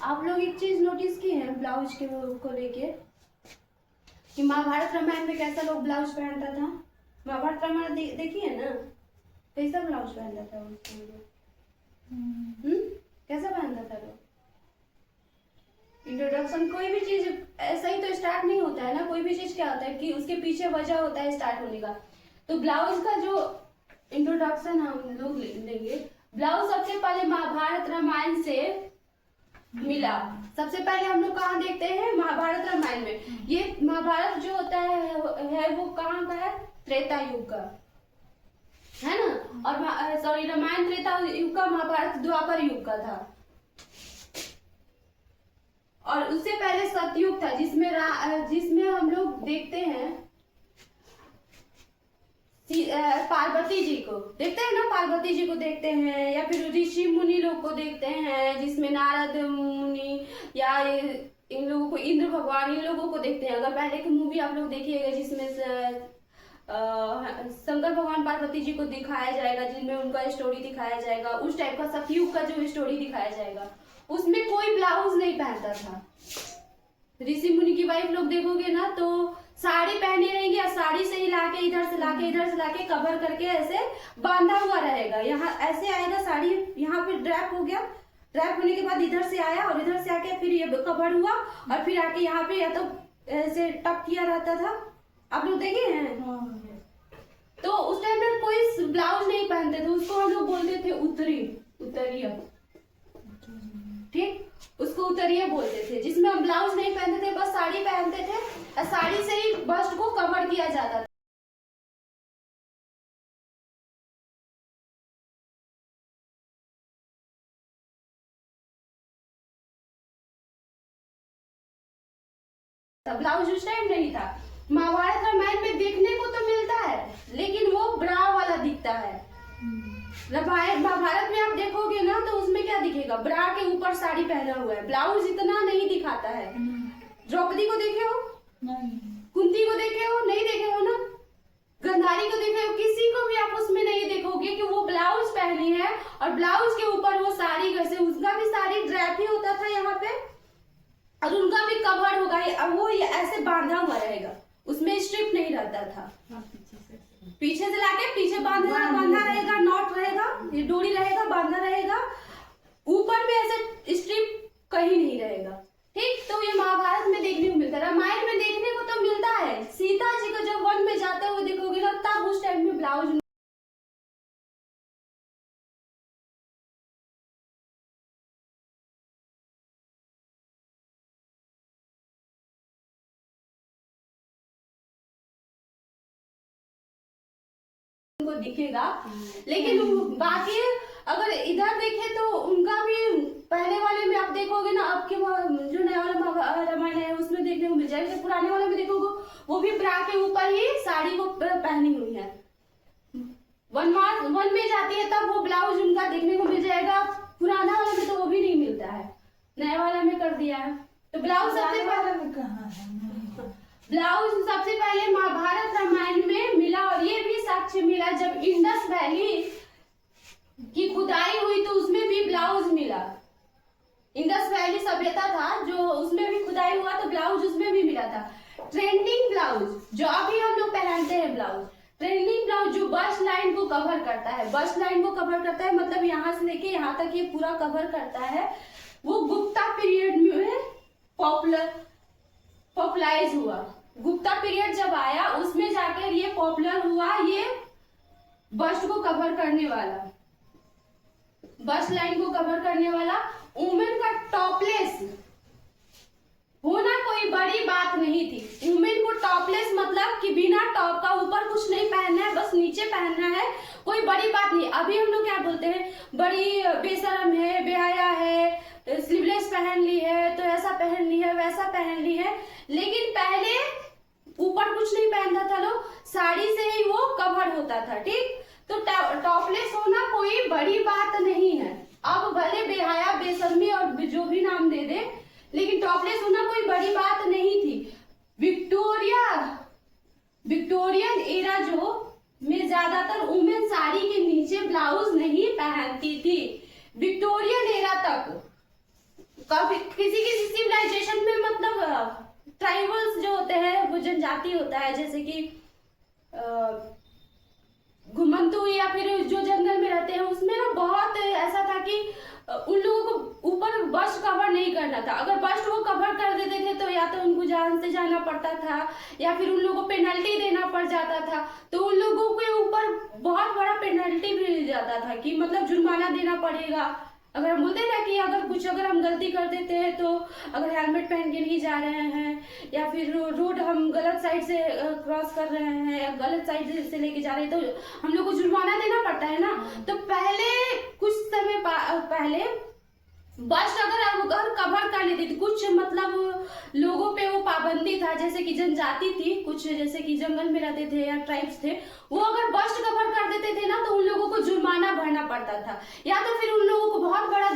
आप लोग एक चीज नोटिस की है ब्लाउज के को लेके कि महाभारत रामायण में कैसा लोग ब्लाउज पहनता था। महाभारत रामायण देखिए ना, कैसा ब्लाउज पहनता था उसमें। कैसा पहनता था लोग। इंट्रोडक्शन कोई भी चीज ऐसा ही तो स्टार्ट नहीं होता है ना। कोई भी चीज क्या होता है कि उसके पीछे वजह होता है स्टार्ट होने का। तो ब्लाउज का जो इंट्रोडक्शन हम लोग लेंगे, ब्लाउज सबसे पहले महाभारत रामायण से मिला। सबसे पहले हम लोग कहाँ देखते हैं, महाभारत रामायण में। ये महाभारत जो होता है वो कहाँ का है, त्रेता युग का है ना। और सॉरी रामायण त्रेता युग का, महाभारत द्वापर युग का था। और उससे पहले सतयुग था जिसमें हम लोग देखते हैं पार्वती जी को देखते हैं ना। पार्वती जी को देखते हैं या फिर ऋषि मुनि लोग को देखते हैं, जिसमें नारद मुनि या इन लोगों को, इंद्र भगवान, इन लोगों को देखते हैं। अगर पहले की मूवी आप लोग देखिएगा जिसमें शंकर भगवान पार्वती जी को दिखाया जाएगा, जिनमें उनका स्टोरी दिखाया जाएगा, उस टाइप का सतयुग का जो स्टोरी दिखाया जाएगा, उसमें कोई ब्लाउज नहीं पहनता था। ऋषि मुनि की वाइफ लोग देखोगे ना तो साड़ी पहने रहेंगे, या साड़ी से ही लाके इधर से लाके कवर करके ऐसे बांधा हुआ रहेगा। यहाँ ऐसे आएगा साड़ी, यहाँ पे ड्रैप हो गया, ड्रैप होने के बाद इधर से आया और इधर से आके फिर ये कवर हुआ और फिर आके यहाँ पे या तो ऐसे टक किया रहता था। आप लोग देखे हैं? तो उस टाइम में कोई ब्लाउज नहीं पहनते थे, उसको हम लोग बोलते थे उतरिया। ठीक, उसको उतरिया बोलते थे, जिसमें हम ब्लाउज नहीं पहनते थे, बस साड़ी पहनते थे और साड़ी से ही बस्ट को कवर किया जाता था। ब्लाउज उस टाइम नहीं था। महाभारत रामायण में देखने को तो मिलता है, लेकिन वो ब्रा वाला दिखता है। महाभारत में आप देखोगे ना तो उसमें क्या दिखेगा, ब्रा के ऊपर साड़ी पहना हुआ है, ब्लाउज इतना नहीं दिखाता है। द्रौपदी को देखे हो? नहीं। कुंती को देखे हो? नहीं देखे हो ना। गंधारी को देखे हो? किसी को भी आप उसमें नहीं देखोगे कि वो ब्लाउज पहनी है और ब्लाउज के ऊपर वो साड़ी, कैसे उसका भी साड़ी ड्रैप ही होता था यहाँ पे और उनका भी कवर होगा। अब वो ऐसे बांधा हुआ रहेगा, उसमें स्ट्रिप नहीं रहता था। पीछे से लाके पीछे बांधा रहेगा, नॉट रहेगा, ये डोरी रहेगा, बांधा रहेगा, ऊपर में ऐसे स्ट्रिप कहीं नहीं रहेगा। ठीक, तो ये महाभारत में देखने को मिलता है। रामायण में देखने को तो मिलता है। सीता जी को जब वन में जाते हुए देखोगे ना, तब उस टाइम में ब्लाउज को दिखेगा। लेकिन बाकी अगर इधर देखे तो उनका भी पहले वाले में आप देखोगे ना, अब के जो नया वाला रामायण है उसमें देखने को मिल जाएगा। पुराने वाले में देखोगे वो भी ब्रा के ऊपर ही साड़ी को पहनी हुई है। वन में जाती है तब वो ब्लाउज उनका देखने को मिल जाएगा। पुराना वाला में तो वो भी नहीं मिलता है, नया वाला में कर दिया है। तो ब्लाउज सबसे पहले ब्लाउज सबसे पहले महाभारत रामायण में मिला। और ये भी साक्ष्य मिला जब इंडस वैली की खुदाई हुई तो उसमें भी ब्लाउज मिला। इंडस वैली सभ्यता था जो, उसमें भी खुदाई हुआ तो ब्लाउज उसमें भी मिला था। ट्रेंडिंग ब्लाउज जो अभी हम लोग पहनते हैं, ब्लाउज ट्रेंडिंग ब्लाउज जो बस्ट लाइन को कवर करता है, बस्ट लाइन को कवर करता है मतलब यहाँ से लेके यहाँ तक ये पूरा कवर करता है, वो गुप्ता पीरियड में पॉपुलराइज हुआ। गुप्ता पीरियड जब आया उसमें जाकर ये पॉपुलर हुआ, ये बस्ट को कवर करने वाला, बस्ट लाइन को कवर करने वाला। वुमेन का टॉपलेस होना कोई बड़ी बात नहीं थी। वुमेन को टॉपलेस मतलब कि बिना टॉप का, ऊपर कुछ नहीं पहनना है, बस नीचे पहनना है, कोई बड़ी बात नहीं। अभी हम लोग क्या बोलते हैं, बड़ी बेशरम है, बेहया है, स्लीवलेस पहन ली है, तो ऐसा पहन ली है, वैसा पहन ली है। लेकिन पहले ऊपर कुछ नहीं पहनता था लोग, साड़ी से ही वो कवर होता था। ठीक, तो टॉपलेस होना कोई बड़ी बात नहीं है। अब भले बेहया, बेशर्मी और जो भी नाम दे दे, लेकिन टॉपलेस होना कोई बड़ी बात नहीं थी। विक्टोरियन एरा जो में ज्यादातर वुमेन साड़ी के नीचे ब्लाउज नहीं पहनती थी। विक्टोरियन एरा तक कभी किसी किसी सिविलाइजेशन में मतलब ट्राइबल्स जो होते हैं, वो जनजाति होता है, जैसे कि घुमंतू या फिर जो जंगल में रहते हैं, उसमें ना बहुत ऐसा था कि उन लोगों को ऊपर बस्ट कवर नहीं करना था। अगर बस्ट वो कवर कर देते थे तो या तो उनको जान से जाना पड़ता था या फिर उन लोगों को पेनल्टी देना पड़ जाता था। तो उन लोगों के ऊपर बहुत बड़ा पेनल्टी भी मिल जाता था कि मतलब जुर्माना देना पड़ेगा। अगर हम बोलते ना कि अगर हम गलती कर देते हैं, तो अगर हेलमेट पहन के नहीं जा रहे हैं या फिर रोड हम गलत साइड से क्रॉस कर रहे हैं या गलत साइड से लेके जा रहे हैं, तो हम लोग को जुर्माना देना पड़ता है ना। तो पहले कुछ समय पहले बस्ट अगर कवर कर लेती थी, कुछ मतलब लोगों पे वो पाबंदी था, जैसे कि जनजाति थी कुछ, जैसे कि जंगल में रहते थे या ट्राइब्स थे, वो अगर बस्ट कवर कर देते थे ना, तो उन लोगों को जुर्माना भरना पड़ता था, या तो फिर उन लोगों को बहुत बड़ा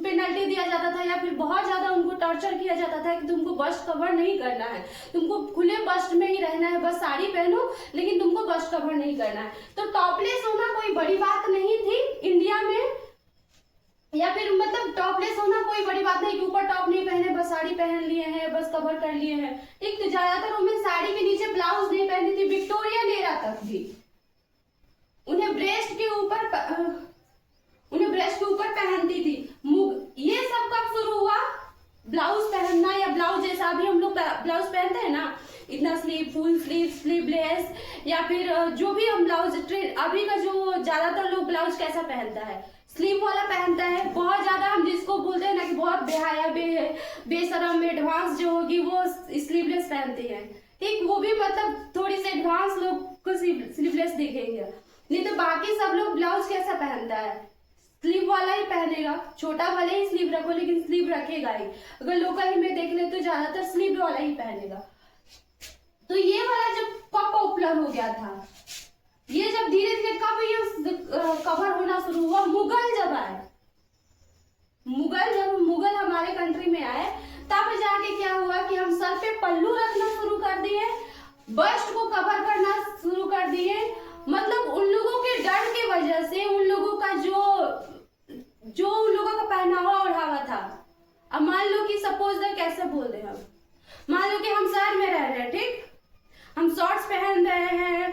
पेनल्टी दिया जाता था, या फिर बहुत ज्यादा उनको टॉर्चर किया जाता था कि तुमको बस्ट कवर नहीं करना है, तुमको खुले बस्ट में ही रहना है, बस साड़ी पहनो लेकिन तुमको बस्ट कवर नहीं करना है। तो टॉपलेस होना कोई बड़ी बात नहीं थी इंडिया में, या फिर मतलब टॉपलेस होना कोई बड़ी बात नहीं कि ऊपर टॉप नहीं पहने, बस साड़ी पहन लिए हैं, बस कवर कर लिए हैं। ठीक, तो ज्यादातर वुमेन साड़ी के नीचे ब्लाउज नहीं पहनती थी, विक्टोरिया एरा तक भी उन्हें ब्रेस्ट के ऊपर पहनती थी। ये सब कब शुरू हुआ? ब्लाउज पहनना, या ब्लाउज जैसा अभी हम लोग ब्लाउज पहनते हैं ना, इतना स्लीव, फुल स्लीव, स्लीवलेस, या फिर जो भी हम ब्लाउज ट्रेंड, अभी का जो ज्यादातर लोग ब्लाउज कैसा पहनता है, स्लीव वाला पहनता है। बहुत ज्यादा हम जिसको बोलते हैं ना कि बहुत बेहाया बेशरम एडवांस जो होगी, वो स्लीवलेस पहनती है। ठीक, वो भी मतलब थोड़ी सी एडवांस लोग को स्लीवलेस दिखेंगे, नहीं तो बाकी सब लोग ब्लाउज कैसा पहनता है, स्लीव वाला ही पहनेगा। छोटा वाले ही स्लीव रखो लेकिन स्लीव रखेगा ही। अगर लोकल में देख ले तो ज्यादातर स्लीव वाला ही पहनेगा। तो ये वाला जब कब पॉपुलर हो गया था, ये जब धीरे धीरे कब ये कवर होना शुरू हुआ, मुगल जब आए, जब मुगल हमारे कंट्री में आए, तब जाके क्या हुआ कि हम सर पे पल्लू रखना शुरू कर दिए, बस्ट को कवर करना शुरू कर दिए। मतलब उन लोगों के डर की वजह से, उन लोगों का जो उन लोगों का पहनावा ओढ़ावा था। अब मान लो कि सपोज कैसे बोल रहे हम, मान लो कि हम शहर में रह रहे हैं, ठीक, हम शॉर्ट्स पहन रहे हैं,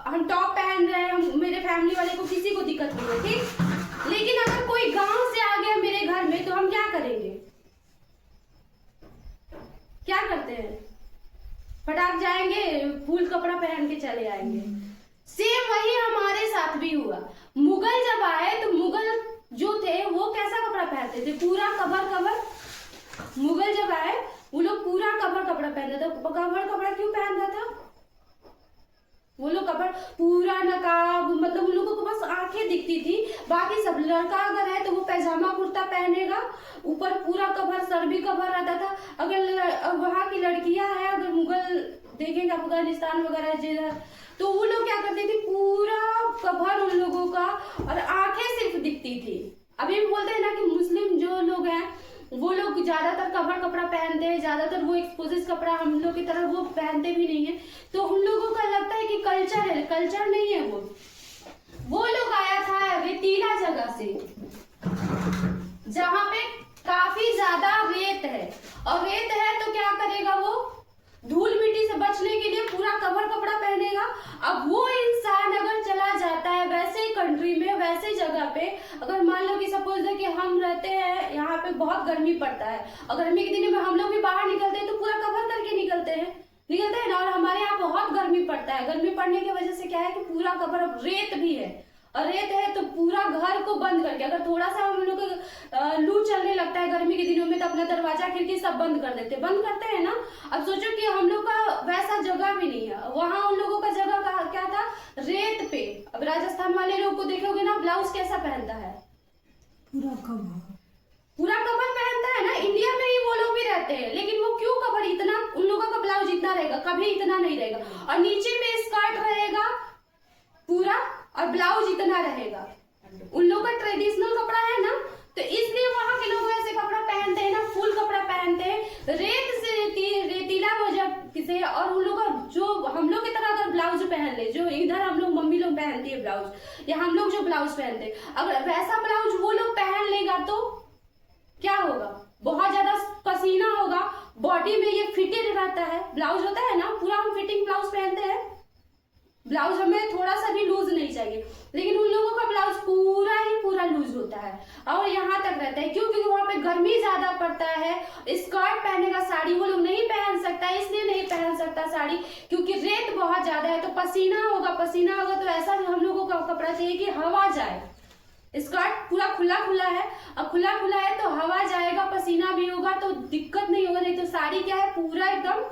हम टॉप पहन रहे हैं, मेरे फैमिली वाले को किसी को दिक्कत नहीं है, ठीक। लेकिन अगर कोई गांव से आ गया मेरे घर में, तो हम क्या करेंगे? क्या करते हैं? फटाक जाएंगे, फुल कपड़ा पहन के चले आएंगे। सेम वही हमारे साथ भी हुआ। मुगल जब आए तो मुगल जो थे वो कैसा कपड़ा पहनते थे? पूरा कवर। मुगल जब आए वो लोग पूरा कपड़ा पहनते थे। कपड़ा क्यों पहनता था वो लोग? कपड़ा पूरा नकाब, मतलब उन लोगों को बस आंखें दिखती थी, बाकी सब। लड़का अगर है तो वो पैजामा कुर्ता पहनेगा, ऊपर पूरा कवर, सर भी कवर रहता था। अगर वहां की लड़कियां हैं, अगर मुगल देखेंगे अफगानिस्तान वगैरह, तो वो लोग क्या करते थे, पूरा कवर उन लोगों का, और आंखें सिर्फ दिखती थी। अभी भी बोलते हैं ना कि मुस्लिम जो लोग हैं वो लोग ज्यादातर कवर कपड़ा पहनते हैं, ज्यादातर वो एक्सपोजेस कपड़ा हम लोग की तरह वो पहनते भी नहीं है। तो उन लोगों का लगता है कि कल्चर है, कल्चर नहीं है। वो लोग आया था रेतीला जगह से, जहां पे काफी ज्यादा रेत है, और रेत है तो क्या करेगा, वो धूल मिट्टी से बचने के लिए पूरा कवर कपड़ा पहनेगा। अब वो इंसान अगर चला जाता है वैसे कंट्री में, वैसे जगह पे, अगर मान लो कि सपोज है कि हम रहते हैं यहाँ पे, बहुत गर्मी पड़ता है, और गर्मी के दिनों में हम लोग भी बाहर निकलते हैं तो पूरा कवर करके निकलते हैं ना, और हमारे यहाँ बहुत गर्मी पड़ता है। गर्मी पड़ने की वजह से क्या है कि पूरा कवर, अब रेत भी है, और रेत है तो पूरा घर को बंद करके, अगर थोड़ा सा हम लोग लू चलने लगता है गर्मी के दिनों में, तो अपना दरवाजा खिड़की सब बंद करते हैं ना। अब सोचो कि हम लोग का वैसा जगह भी नहीं है, वहां उन लोगों का जगह का क्या था, रेत पे। अब राजस्थान वाले लोग को देखोगे ना, ब्लाउज कैसा पहनता है, पूरा कवर पहनता है ना। इंडिया में ही वो लोग भी रहते हैं, लेकिन वो क्यों कवर, इतना उन लोगों का ब्लाउज इतना रहेगा, कभी इतना नहीं रहेगा, और नीचे में स्कर्ट रहेगा पूरा, और ब्लाउज इतना रहेगा। उन लोगों का ट्रेडिशनल कपड़ा है ना, तो इसलिए वहां के लोग ऐसे कपड़ा पहनते हैं ना, फुल कपड़ा पहनते हैं, रेत से रेतीला वजह से। और उन लोग जो हम लोग की तरह अगर ब्लाउज पहन ले, जो इधर हम लोग मम्मी लोग पहनती है ब्लाउज, या हम लोग जो ब्लाउज पहनते हैं, अगर वैसा ब्लाउज वो लोग पहन लेगा तो क्या होगा, बहुत ज्यादा पसीना होगा, बॉडी में ये फिटेड रहता है। ब्लाउज होता है ना, पूरा हम फिटिंग ब्लाउज पहनते हैं, ब्लाउज हमें थोड़ा सा भी लूज नहीं चाहिए, लेकिन उन लोगों का ब्लाउज पूरा ही पूरा लूज होता है और यहाँ तक रहता है। क्यों? क्योंकि वहां पे गर्मी ज्यादा पड़ता है, स्कर्ट पहनेगा, साड़ी वो लोग नहीं पहन सकता, इसलिए नहीं पहन सकता साड़ी, क्योंकि रेत बहुत ज्यादा है। तो पसीना होगा, पसीना होगा तो ऐसा हम लोगों का कपड़ा चाहिए कि हवा जाए। स्कर्ट पूरा खुला खुला है, अब खुला खुला है तो हवा जाएगा, पसीना भी होगा तो दिक्कत नहीं होगा। नहीं तो साड़ी क्या है, पूरा एकदम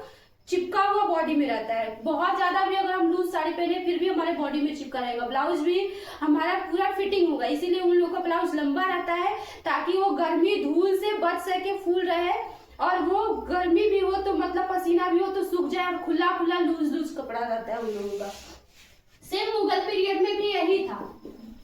चिपका हुआ बॉडी में रहता है। बहुत ज्यादा भी अगर हम लूज साड़ी पहने फिर भी हमारे बॉडी में चिपका रहेगा। ब्लाउज भी हमारा पूरा फिटिंग होगा, इसीलिए उन लोगों का ब्लाउज लंबा रहता है ताकि वो गर्मी धूल से बच सके, फूल रहे, और वो गर्मी भी हो तो मतलब पसीना भी हो तो सूख जाए, और खुला खुला लूज लूज कपड़ा रहता है उन लोगों का। सेम मुगल पीरियड में भी यही था,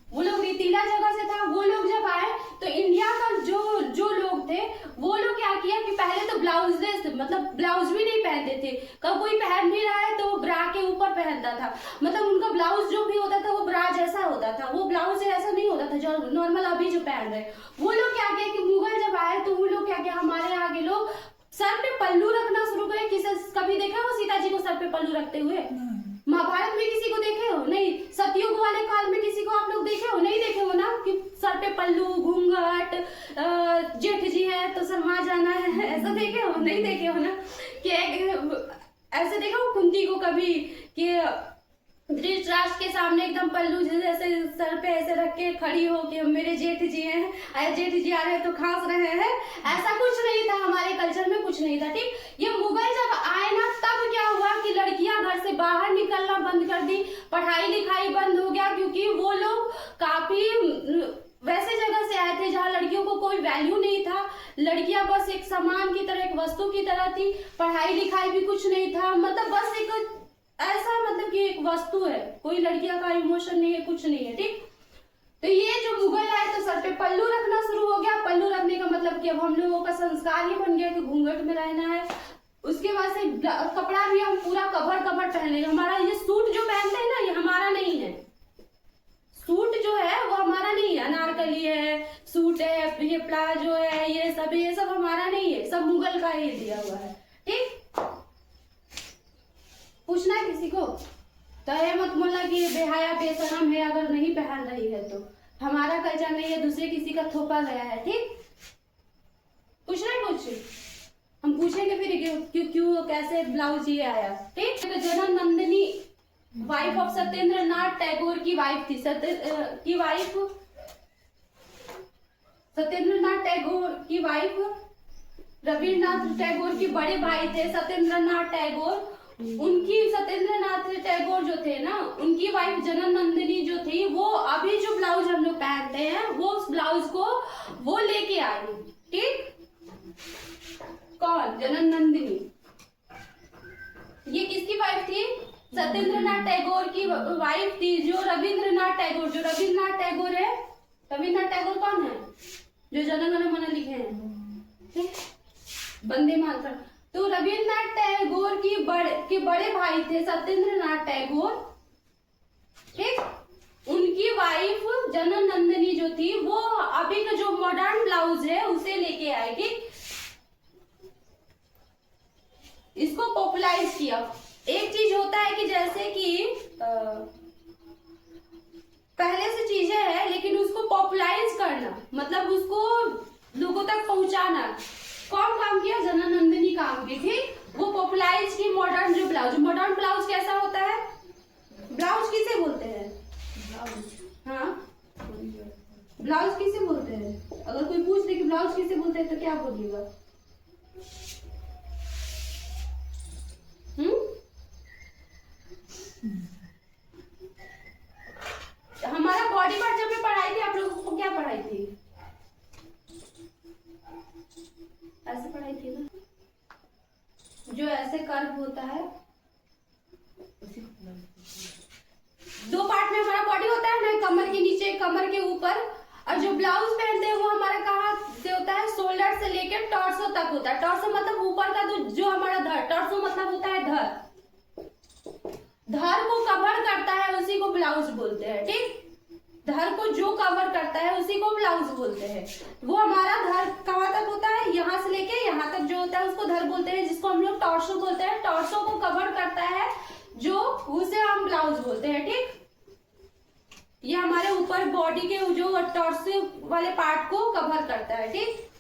वो लोग रेतीला जगह से था। वो लोग जब आए तो इंडिया का जो लोग थे वो लोग क्या किया कि पहले तो ब्लाउजलेस, मतलब ब्लाउज भी नहीं पहनते थे। कब कोई पहन भी रहा है तो वो ब्रा के ऊपर पहनता था, मतलब उनका ब्लाउज जो भी होता था वो ब्रा जैसा होता था, वो ब्लाउज ऐसा नहीं होता था जो नॉर्मल अभी जो पहन रहे। वो लोग क्या किया कि मुगल जब आए तो वो लोग क्या किया, हमारे आगे लोग सर पे पल्लू रखना शुरू करे। कभी देखा हो सीता जी को सर पे पल्लू रखते हुए? महाभारत में किसी को देखे हो? नहीं। सतयुग वाले काल में किसी को आप लोग देखे हो? नहीं देखे हो ना, कि सर पे पल्लू, घूंघट, जेठ जी है तो शर्मा जाना है, ऐसा देखे हो? नहीं देखे हो ना। कि ऐसे देखा हो कुंती को कभी कि धृतराष्ट्र के सामने एकदम पल्लू जैसे सर पे ऐसे रख के खड़ी हो कि मेरे जेठ जी हैं, जेठ जी आ रहे हैं तो खांस रहे हैं? ऐसा कुछ नहीं था, हमारे कल्चर में कुछ नहीं था। ठीक, ये मुगल जब आए ना तब क्या हुआ कि लड़कियां घर से बाहर निकलना बंद कर दी, पढ़ाई लिखाई बंद हो गया, क्योंकि वो लोग काफी वैसे जगह से आए थे जहाँ लड़कियों को कोई वैल्यू नहीं था। लड़कियां बस एक सामान की तरह, एक वस्तु की तरह थी, पढ़ाई लिखाई भी कुछ नहीं था, मतलब बस एक ऐसा, मतलब कि एक वस्तु है, कोई लड़कियां का इमोशन नहीं है, कुछ नहीं है। ठीक, तो ये जो मुगल आए तो सर पे पल्लू रखना शुरू हो गया। पल्लू रखने का मतलब कि अब हम लोगों का संस्कार ही बन गया कि घूंघट में रहना है। उसके बाद से कपड़ा भी हम पूरा कवर पहने। हमारा ये सूट जो पहनते हैं ना, ये हमारा नहीं है। सूट जो है वो हमारा नहीं है, अनारकली है, सूट है, ये प्लाजो है, ये सब हमारा नहीं है, सब मुगल का ही दिया हुआ है। ठीक, पूछना है किसी को तो ये मत बोलना कि बेहाया बेशरम है अगर नहीं पहन रही है तो। हमारा कल्चर नहीं है, दूसरे किसी का थोपा गया है। ठीक, पूछना है कुछ, हम पूछेंगे फिर क्यों कैसे ब्लाउज ये आया। ठीक, तो जनन नंदिनी वाइफ ऑफ सत्येंद्रनाथ टैगोर की वाइफ थी। सत्येंद्रनाथ टैगोर की वाइफ रविन्द्रनाथ टैगोर के बड़े भाई थे सत्येंद्रनाथ टैगोर। उनकी सत्येंद्रनाथ टैगोर जो थे ना, उनकी वाइफ जनन नंदिनी जो थी, वो अभी जो ब्लाउज हम लोग पहनते हैं वो उस ब्लाउज को वो लेके आई। ठीक, कौन? जनन नंदिनी। ये किसकी वाइफ थी? सत्येंद्रनाथ टैगोर की वाइफ थी, जो रविन्द्रनाथ टैगोर है। रविन्द्रनाथ टैगोर कौन है? जो जनन गण मन लिखे हैं, वंदे मातरम। तो रविन्द्रनाथ टैगोर के बड़े भाई थे सत्येंद्रनाथ टैगोर। ठीक, उनकी वाइफ जनन नंदिनी जो थी वो अभी का जो मॉडर्न ब्लाउज है उसे लेके आए। ठीक, इसको पॉपुलराइज किया। एक चीज होता है कि जैसे कि पहले से चीजें है लेकिन उसको पॉपुलराइज करना, मतलब उसको लोगों तक पहुंचाना। कौन काम किया? जनन नंदिनी काम की। ठीक, वो पॉपुलराइज की मॉडर्न जो ब्लाउज। मॉडर्न ब्लाउज कैसा होता है? ब्लाउज किसे बोलते हैं? हाँ, ब्लाउज किसे बोलते हैं? अगर कोई पूछ दे कि ब्लाउज किसे बोलते हैं तो क्या बोलिएगा? हमारा बॉडी पार्ट जब मैं पढ़ाई थी, आप लोगों को क्या पढ़ाई थी? ऐसे पढ़ाई थी ना, जो ऐसे कर्व होता है। दो पार्ट में हमारा बॉडी होता है ना, कमर के नीचे, कमर के ऊपर, और जो ब्लाउज पहनते हैं वो हमारा कहाँ से होता है? शोल्डर से लेकर टॉर्सो तक होता है। टॉर्सो मतलब ऊपर का जो हमारा धड़, टॉर्सो मतलब होता है धड़, धड़ को कवर करता है, उसी को ब्लाउज बोलते हैं। ठीक, धड़ को जो कवर करता है उसी को ब्लाउज बोलते हैं। वो हमारा धड़ कहाँ तक होता है, यहाँ से लेके यहाँ तक जो होता है उसको धड़ बोलते हैं, जिसको हम लोग टॉर्सो बोलते हैं। टॉर्सो को कवर करता है जो, उसे हम ब्लाउज बोलते हैं। ठीक, ये हमारे ऊपर बॉडी के जो टॉर्सो वाले पार्ट को कवर करता है। ठीक,